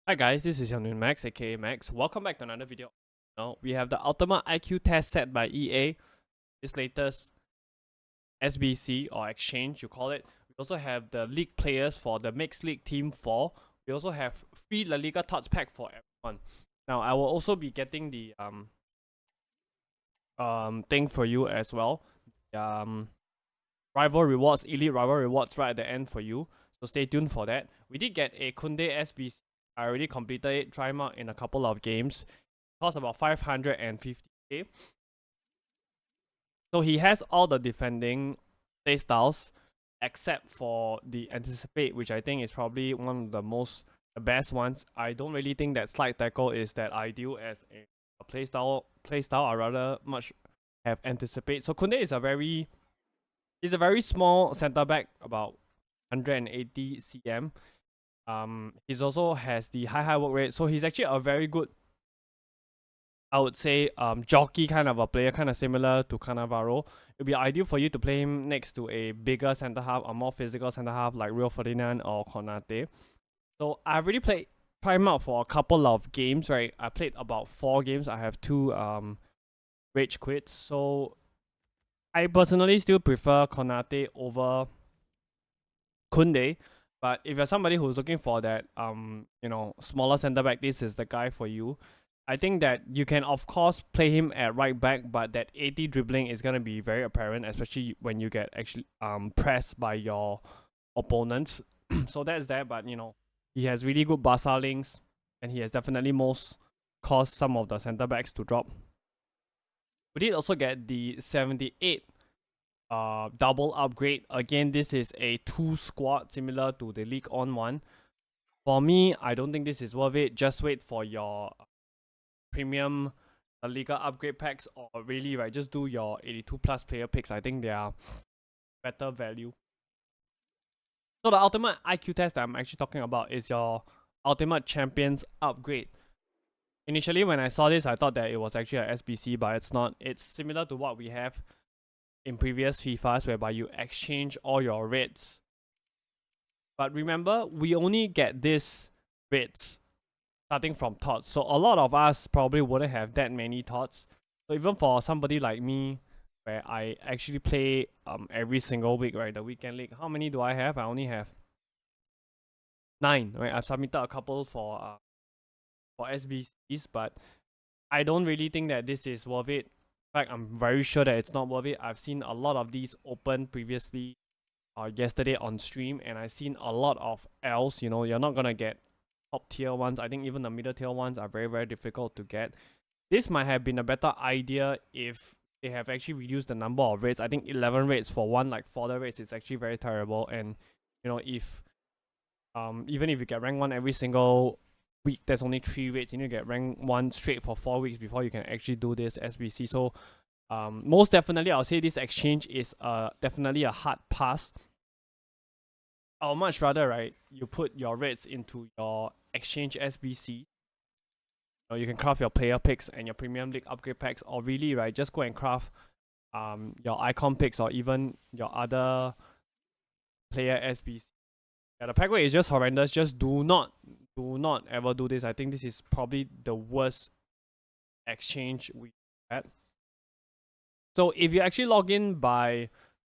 Hi guys, this is your new Max, aka Max. Welcome back to another video. Now we have the ultimate IQ test set by EA. This latest SBC or exchange, you call it. We also have the league players for the Mixed League Team 4. We also have free La Liga TOTS pack for everyone. Now I will also be getting the thing for you as well. Rival rewards, elite rival rewards right at the end for you. So stay tuned for that. We did get a Kounde SBC. I already completed it, try him out in a couple of games. Cost about 550k. So he has all the defending playstyles except for the anticipate, which I think is probably one of the best ones. I don't really think that slide tackle is that ideal as a playstyle. I rather much have anticipate. So Kounde is he's a very small center back, about 180 cm. He's also has the high work rate, so he's actually a very good, I would say, jockey kind of a player, kind of similar to Cannavaro. It'd be ideal for you to play him next to a bigger center half, a more physical center half like Rio Ferdinand or Konate. So I've already tried him out for a couple of games, right? I played about 4 games. I have 2 rage quits. So I personally still prefer Konate over Kounde. But if you're somebody who's looking for that smaller center back, this is the guy for you. I think that you can of course play him at right back, but that 80 dribbling is gonna be very apparent, especially when you get actually pressed by your opponents. So that's that, but he has really good Barca links, and he has definitely most caused some of the center backs to drop. We did also get the 78 double upgrade. Again, this is a 2 squad similar to the League On one. For me, I don't think this is worth it. Just wait for your premium Liga upgrade packs, or really, right, just do your 82 plus player picks. I think they are better value. So the ultimate IQ test that I'm actually talking about is your ultimate champions upgrade. Initially, when I saw this, I thought that it was actually a SBC, but it's not. It's similar to what we have in previous FIFAs, whereby you exchange all your rates. But remember, we only get this rates starting from TOTS. So a lot of us probably wouldn't have that many TOTS. So even for somebody like me, where I actually play every single week, right, the weekend league, how many do I have? I only have 9, right? I've submitted a couple for SBCs, but I don't really think that this is worth it. In fact, I'm very sure that it's not worth it. I've seen a lot of these open previously, yesterday on stream, and I've seen a lot of L's. You're not gonna get top tier ones. I think even the middle tier ones are very, very difficult to get. This might have been a better idea if they have actually reduced the number of rates. I think 11 rates for one like fodder rates is actually very terrible. And if even if you get rank 1 every single week, there's only 3 rates. You need to get rank 1 straight for 4 weeks before you can actually do this SBC. So most definitely, I'll say this exchange is definitely a hard pass. I would much rather, right, you put your rates into your exchange SBC. You can craft your player picks and your premium league upgrade packs, or really, right, just go and craft your icon picks or even your other player SBC. Yeah, the pack rate is just horrendous. Just do not ever do this. I think this is probably the worst exchange we had. So if you actually log in by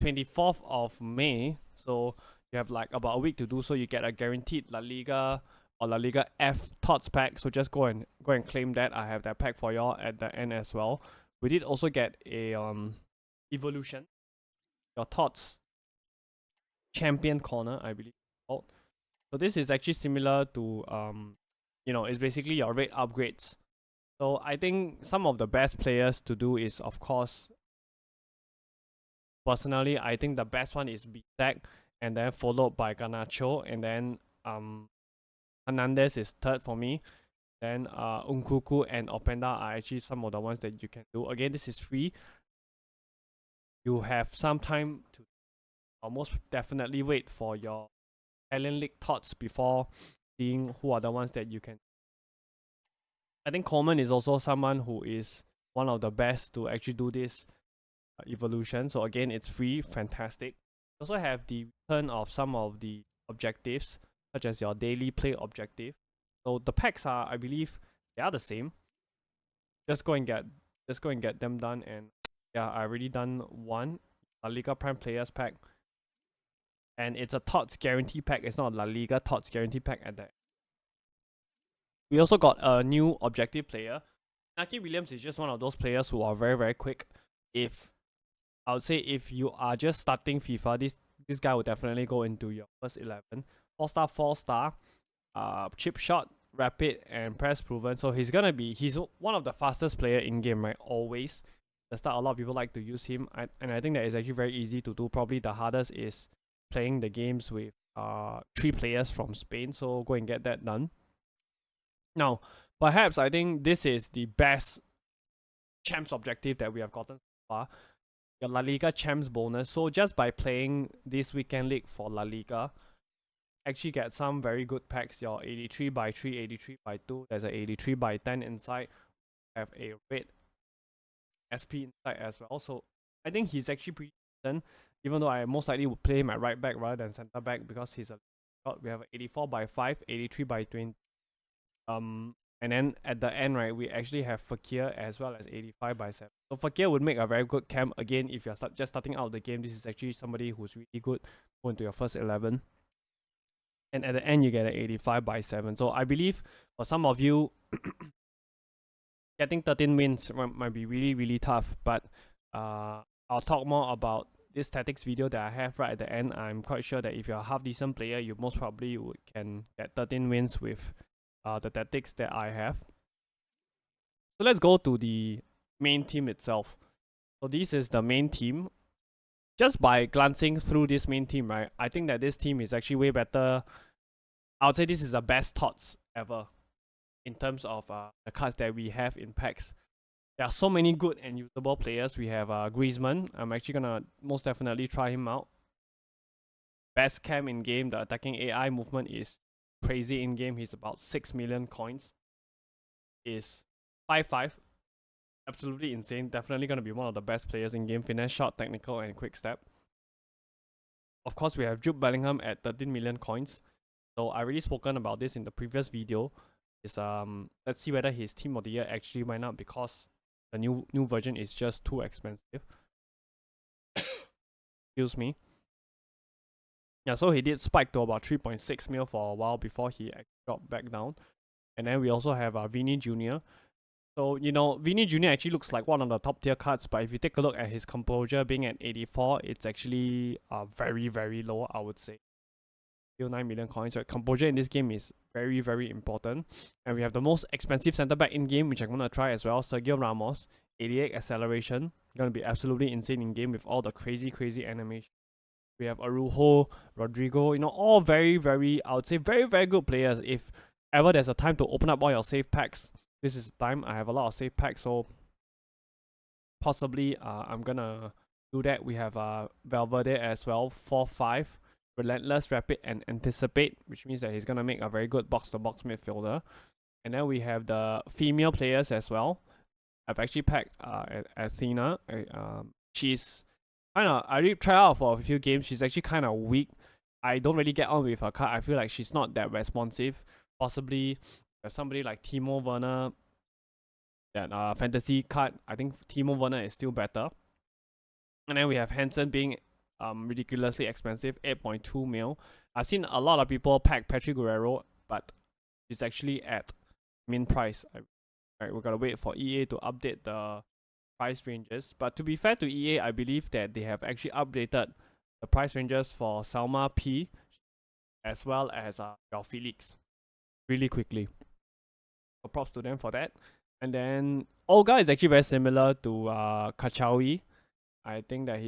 24th of May, so you have like about a week to do so, you get a guaranteed La Liga or La Liga F TOTS pack. So just go and claim that. I have that pack for y'all at the end as well. We did also get a evolution, your TOTS champion corner, I believe. So this is actually similar to it's basically your rate upgrades. So I think some of the best players to do is, of course, personally, I think the best one is Bitek, and then followed by Garnacho, and then Hernandez is third for me. Then Unkuku and Openda are actually some of the ones that you can do. Again, this is free. You have some time to almost definitely wait for your Alien League TOTS before seeing who are the ones that you can. I think Coleman is also someone who is one of the best to actually do this evolution. So again, it's free, fantastic. You also have the return of some of the objectives, such as your daily play objective. So the packs are, I believe, they are the same. Just go and get them done. And yeah, I already done one La Liga Prime Players pack, and it's a TOTS guarantee pack. It's not a La Liga TOTS guarantee pack at that. We also got a new objective player. Naki Williams is just one of those players who are very, very quick. If I would say if you are just starting FIFA, this guy will definitely go into your first 11. 4-star, 4-star, chip shot, rapid, and press proven. So he's one of the fastest player in game, right? Always. At the start, a lot of people like to use him, and I think that is actually very easy to do. Probably the hardest is playing the games with 3 players from Spain. So go and get that done. Now, perhaps I think this is the best champs objective that we have gotten so far. Your La Liga Champs bonus. So just by playing this weekend league for La Liga, actually get some very good packs. Your 83 by 3, 83 by 2. There's a 83 by 10 inside. Have a red SP inside as well. So I think he's actually pretty decent. Even though I most likely would play my right back rather than center back because he's a. We have 84 by 5, 83 by 20. And then at the end, right, we actually have Fakir as well as 85 by 7. So Fakir would make a very good camp. Again, if you're just starting out the game, this is actually somebody who's really good going to your first 11. And at the end, you get an 85 by 7. So I believe for some of you, getting 13 wins might be really, really tough. But I'll talk more about this tactics video that I have right at the end. I'm quite sure that if you're a half-decent player, you most probably can get 13 wins with the tactics that I have. So let's go to the main team itself. So this is the main team. Just by glancing through this main team, right, I think that this team is actually way better. I would say this is the best TOTS ever in terms of the cards that we have in packs. There are so many good and usable players. We have Griezmann. I'm actually gonna most definitely try him out. Best cam in game. The attacking AI movement is crazy in game. He's about 6 million coins. Is 5'5". Absolutely insane. Definitely going to be one of the best players in game. Finesse shot, technical, and quick step. Of course, we have Jude Bellingham at 13 million coins. So I already spoken about this in the previous video. Let's see whether his team of the year actually went up because the new version is just too expensive. Excuse me. Yeah, so he did spike to about 3.6 mil for a while before he dropped back down. And then we also have Vini Jr. So, you know, Vini Jr. actually looks like one of the top tier cards, but if you take a look at his composure being at 84, it's actually very, very low, I would say. Still 9 million coins. So composure in this game is very, very important. And we have the most expensive center back in game, which I'm going to try as well. Sergio Ramos, 88 acceleration. Going to be absolutely insane in game with all the crazy, crazy animation. We have Arujo, Rodrigo, you know, all very, very, I would say very, very good players. If ever there's a time to open up all your save packs, this is the time. I have a lot of save packs, so possibly I'm gonna do that. We have Valverde as well, 4-5, relentless, rapid, and anticipate, which means that he's gonna make a very good box-to-box midfielder. And then we have the female players as well. I've actually packed Athena. She's I did try out for a few games. She's actually kind of weak. I don't really get on with her card. I feel like she's not that responsive. Possibly somebody like Timo Werner, that fantasy card. I think Timo Werner is still better. And then we have Hansen being ridiculously expensive, 8.2 mil. I've seen a lot of people pack Patrick Guerrero, but it's actually at min price. Alright, we're gonna wait for EA to update the price ranges. But to be fair to EA, I believe that they have actually updated the price ranges for Salma P as well as Joao Felix really quickly. So props to them for that. And then Olga is actually very similar to Kachawi. I think that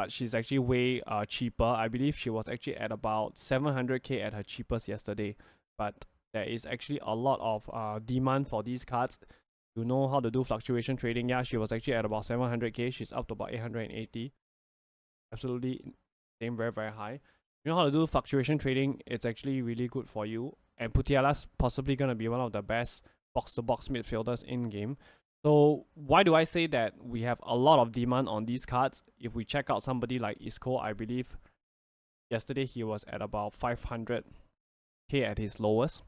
she's actually way cheaper. I believe she was actually at about 700k at her cheapest yesterday. But there is actually a lot of demand for these cards. You know how to do fluctuation trading. Yeah, she was actually at about 700k. She's up to about 880. Absolutely same, very, very high. You know how to do fluctuation trading. It's actually really good for you. And Putiala's possibly going to be one of the best box-to-box midfielders in game. So why do I say that we have a lot of demand on these cards? If we check out somebody like Isco, I believe yesterday he was at about 500k at his lowest.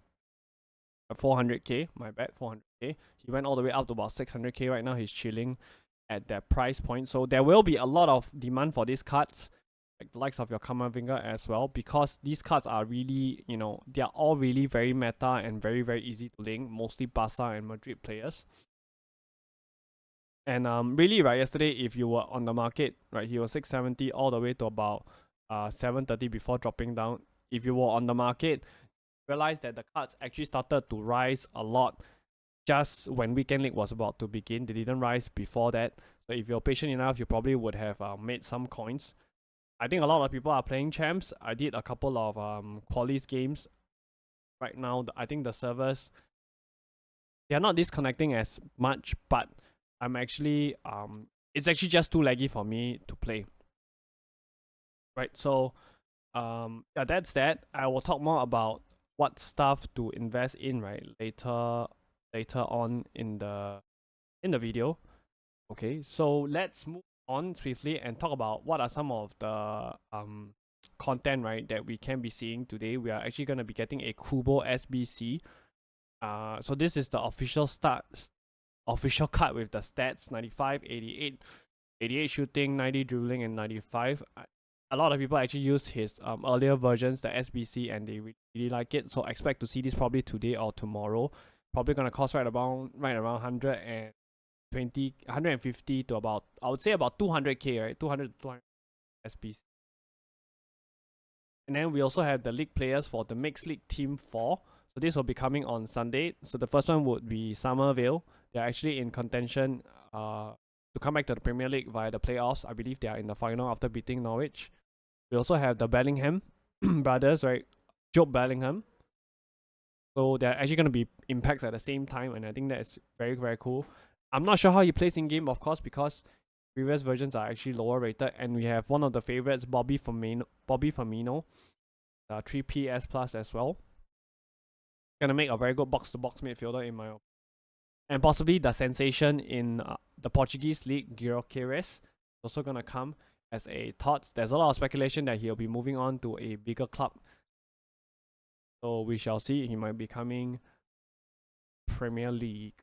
400k, my bad, 400k. He went all the way up to about 600k. Right now he's chilling at that price point. So there will be a lot of demand for these cards, like the likes of your Kamavinga as well, because these cards are really, they are all really very meta and very, very easy to link, mostly Barca and Madrid players. And really, right, yesterday, if you were on the market, right, he was 670 all the way to about 730 before dropping down. If you were on the market, realize that the cards actually started to rise a lot just when weekend league was about to begin. They didn't rise before that. So if you're patient enough, you probably would have made some coins. I think a lot of people are playing champs. I did a couple of qualis games. Right now, I think the servers, they are not disconnecting as much, but I'm actually it's actually just too laggy for me to play. Right, so yeah, that's that. I will talk more about what stuff to invest in, right, later on in the video. Okay, so let's move on swiftly and talk about what are some of the content, right, that we can be seeing today. We are actually going to be getting a Kounde SBC. So this is the official card with the stats: 95, 88, 88 shooting, 90 dribbling, and 95. A lot of people actually use his earlier versions, the SBC, and they really like it. So expect to see this probably today or tomorrow. Probably gonna cost right around 120, 150 to about, I would say about 200k, right? 200 to 200 SBC. And then we also have the league players for the Mixed League Team 4. So this will be coming on Sunday. So the first one would be Somerville. They're actually in contention to come back to the Premier League via the playoffs. I believe they are in the final after beating Norwich. We also have the Bellingham brothers, right? Job Bellingham. So they're actually going to be in packs at the same time, and I think that is very, very cool. I'm not sure how he plays in game, of course, because previous versions are actually lower rated, and we have one of the favorites, Bobby Firmino, 3PS plus as well. Gonna make a very good box-to-box midfielder in my opinion. And possibly the sensation in the Portuguese league, Gyökeres, also gonna come as a TOTS. There's a lot of speculation that he'll be moving on to a bigger club. So we shall see. He might be coming Premier League.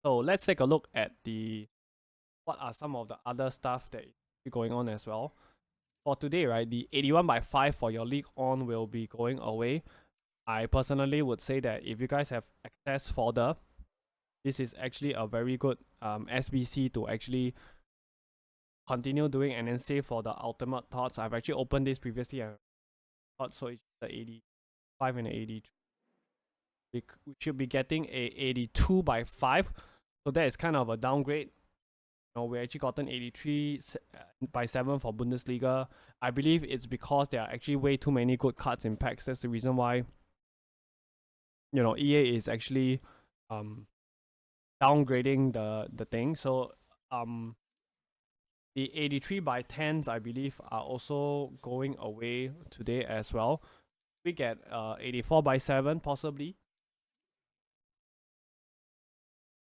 So let's take a look at what are some of the other stuff that is going on as well. For today, right, the 81/5 for your League On will be going away. I personally would say that if you guys have access folder, this is actually a very good SBC to actually continue doing and then save for the ultimate TOTS. I've actually opened this previously and thought so it's the 85 and the 83. We should be getting a 82/5. So that is kind of a downgrade. We actually gotten 83/7 for Bundesliga. I believe it's because there are actually way too many good cards in packs. That's the reason why EA is actually downgrading the thing. So the 83/10s, I believe, are also going away today as well. We get 84/7 possibly.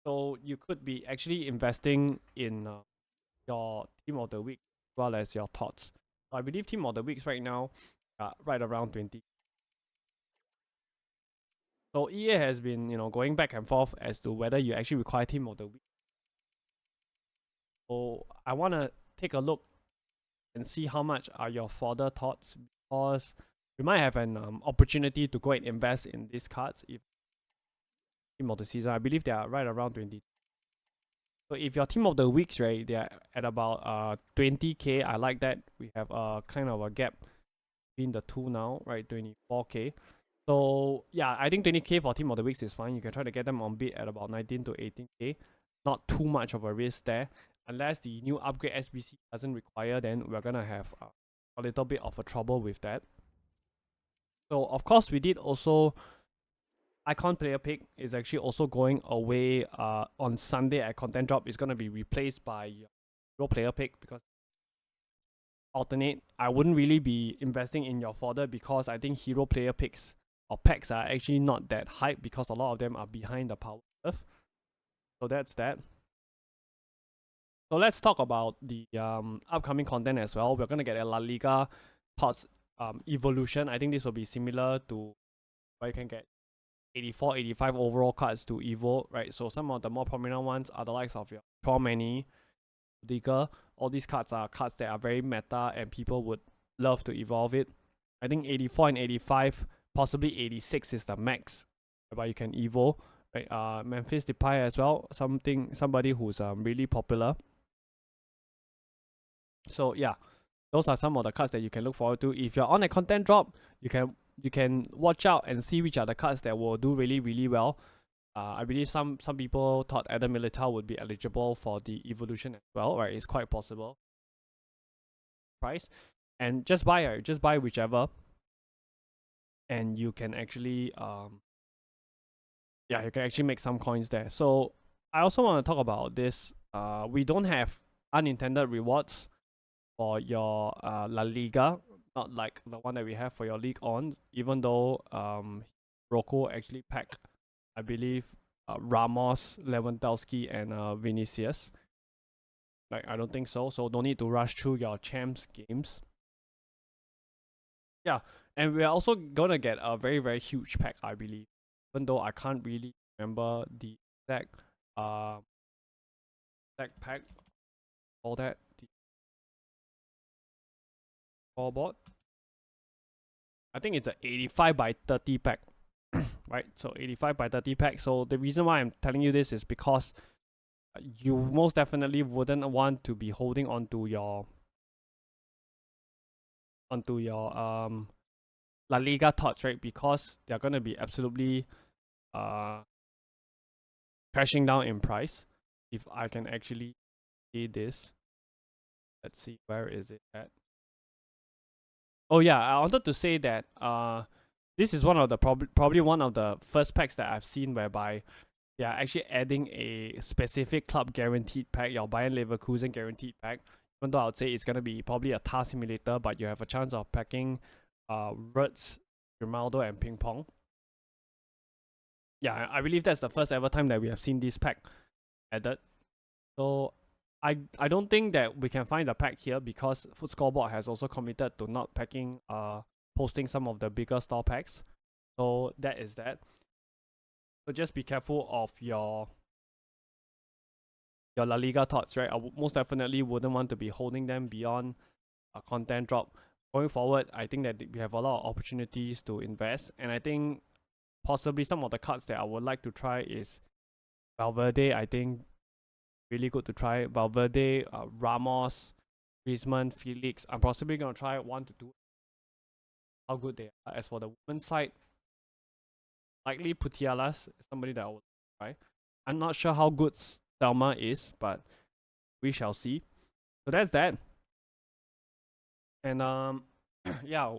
So you could be actually investing in your team of the week as well as your TOTS. So I believe team of the weeks right now are right around 20. So EA has been going back and forth as to whether you actually require team of the week. So I want to take a look and see how much are your fodder TOTS, because we might have an opportunity to go and invest in these cards if team of the season. I believe they are right around 20. So if your team of the weeks, right, they are at about 20k. I like that. We have a kind of a gap between the two now, right? 24k. So yeah, I think 20k for team of the weeks is fine. You can try to get them on bid at about 19 to 18k. Not too much of a risk there. Unless the new upgrade SBC doesn't require, then we're gonna have a little bit of a trouble with that. So of course we did also Icon Player Pick is actually also going away on Sunday at Content Drop. It's gonna be replaced by Hero Player Pick because alternate. I wouldn't really be investing in your fodder because I think Hero Player Picks or packs are actually not that hype because a lot of them are behind the power curve. So that's that. So let's talk about the upcoming content as well. We're gonna get a La Liga TOTS evolution. I think this will be similar to where you can get 84, 85 overall cards to evo, right? So some of the more prominent ones are the likes of your Traumany, Digger. All these cards are cards that are very meta and people would love to evolve it. I think 84 and 85, possibly 86 is the max, but you can evo. Right? Memphis Depay as well, somebody who's really popular. So yeah, those are some of the cards that you can look forward to. If you're on a content drop, you can watch out and see which are the cards that will do really really well. I believe some people thought Adam Militao would be eligible for the evolution as well, right? It's quite possible. Price, and just buy whichever, and you can actually you can actually make some coins there. So I also want to talk about this. We don't have unintended rewards for your La Liga, not like the one that we have for your League On, even though Rocco actually packed, I believe, Ramos, Lewandowski, and Vinicius. Like, I don't think so. So don't need to rush through your champs games. Yeah, and we're also gonna get a very very huge pack, I believe. Even though I can't really remember the exact pack, all that the scoreboard. I think it's a 85 by 30 pack, right? So 85 by 30 pack. So the reason why I'm telling you this is because you most definitely wouldn't want to be holding onto your La Liga TOTS, right? Because they're gonna be absolutely uh crashing down in price. If I can actually see this, let's see, where is it at? Oh yeah, I wanted to say that this is one of the probably one of the first packs that I've seen whereby they are actually adding a specific club guaranteed pack, your Bayern Leverkusen guaranteed pack. Even though I would say it's gonna be probably a task simulator, but you have a chance of packing Wirtz, Grimaldo, and Ping Pong. Yeah, I believe that's the first ever time that we have seen this pack added. So I don't think that we can find the pack here because Foot Scoreboard has also committed to not packing posting some of the bigger store packs. So that is that. So just be careful of your La Liga thoughts, right? I most definitely wouldn't want to be holding them beyond a content drop. Going forward, I think that we have a lot of opportunities to invest, and I think possibly some of the cards that I would like to try is Valverde. I think really good to try Valverde, Ramos, Griezmann, Felix. I'm possibly gonna try one to two. How good they are. As for the women's side, likely Putialas, somebody that I would try. I'm not sure how good Selma is, but we shall see. So that's that. And yeah,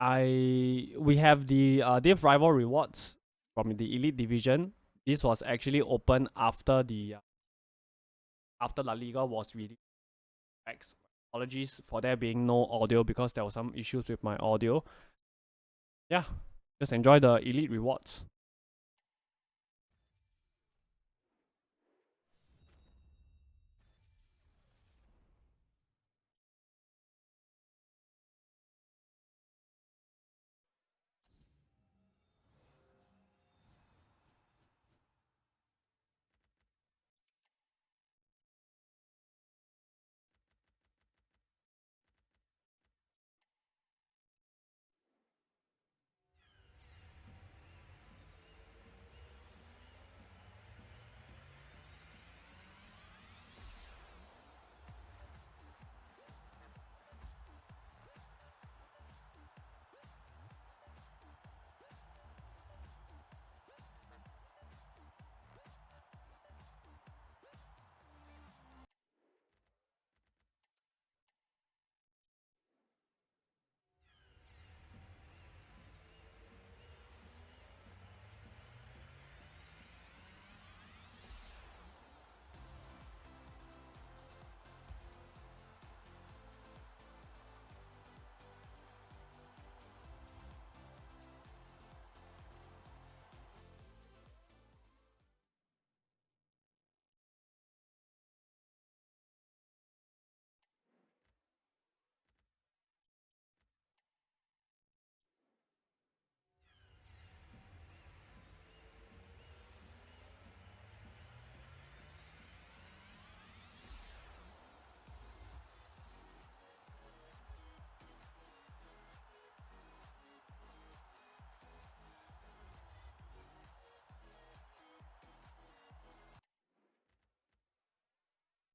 we have the Div Rival rewards from the Elite Division. This was actually open after the after La Liga was released. Apologies for there being no audio because there were some issues with my audio. Yeah, just enjoy the Elite rewards.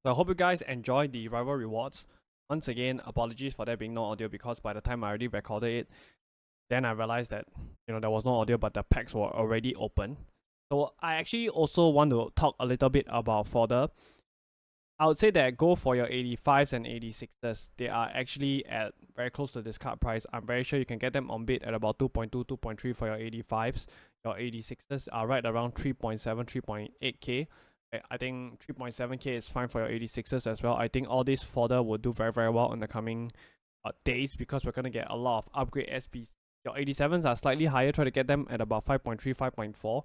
So I hope you guys enjoy the rival rewards. Once again, apologies for there being no audio because by the time I already recorded it, then I realized that there was no audio, but the packs were already open. So I actually also want to talk a little bit about further. I would say that go for your 85s and 86s. They are actually at very close to discard price. I'm very sure you can get them on bid at about 2.2, 2.3 for your 85s. Your 86s are right around 3.7, 3.8k. I think 3.7k is fine for your 86s as well. I think all these fodder will do very, very well in the coming days because we're going to get a lot of upgrade SBCs. Your 87s are slightly higher. Try to get them at about 5.3, 5.4.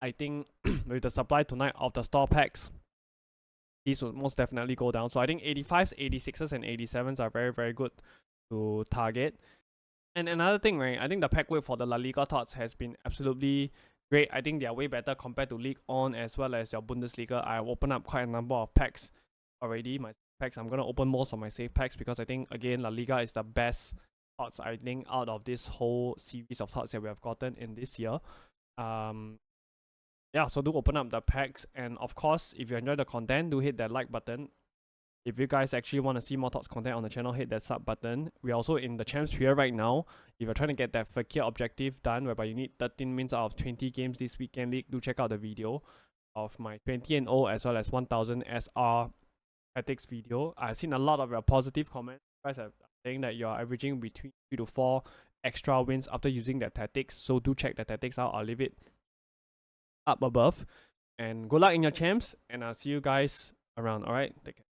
I think with the supply tonight of the store packs, these will most definitely go down. So I think 85s, 86s, and 87s are very, very good to target. And another thing, right? I think the pack weight for the La Liga TOTS has been absolutely great. I think they are way better compared to League On as well as your Bundesliga. I've opened up quite a number of packs already. My packs, I'm gonna open most of my safe packs because I think again La Liga is the best TOTS I think out of this whole series of TOTS that we have gotten in this year. Yeah, so do open up the packs, and of course, if you enjoy the content, do hit that like button. If you guys actually want to see more TOTS content on the channel, hit that sub button. We're also in the Champs period right now. If you're trying to get that Fakir objective done, whereby you need 13 wins out of 20 games this weekend league, do check out the video of my 20-0 as well as 1000 SR tactics video. I've seen a lot of your positive comments. You guys are saying that you're averaging between 3 to 4 extra wins after using that tactics, so do check the tactics out. I'll leave it up above. And good luck in your champs, and I'll see you guys around. Alright, take care.